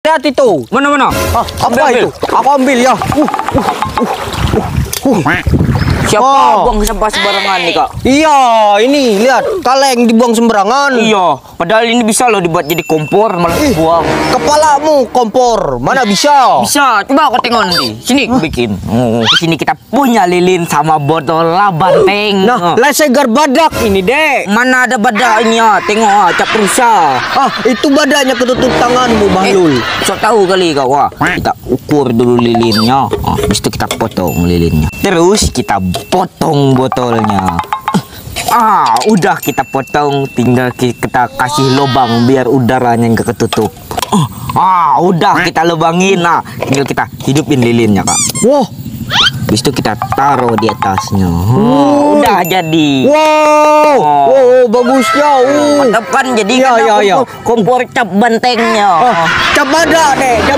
Lihat itu. Mana? Apa itu? Aku ambil ya. Siapa buang sampah sembarangan nih, Kak? Iya, ini lihat kaleng dibuang sembarangan. Iya, padahal ini bisa loh dibuat jadi kompor malah buang. Kepalamu kompor, mana bisa? Bisa, coba aku tengok nanti. Sini aku bikin. Di sini kita punya lilin sama botol banteng. Nah, lesegar badak ini, Dek. Mana ada badak ini ya? Tengok cap rusa. Itu badaknya ketutup tanganmu, Bahlul. Sok tahu kali kau. Wah, kita ukur dulu lilinnya. Habis itu kita potong lilinnya. Terus kita potong botolnya. Udah kita potong, tinggal kita kasih lubang biar udaranya nggak ketutup. Udah kita lubangin. Nah, tinggal kita hidupin lilinnya, Kak. Wah, Habis itu kita taruh di atasnya. Udah jadi. Wow, bagusnya. Mantap kan jadi Iya. kompor cap bantengnya. Cap badak, Dek. Cap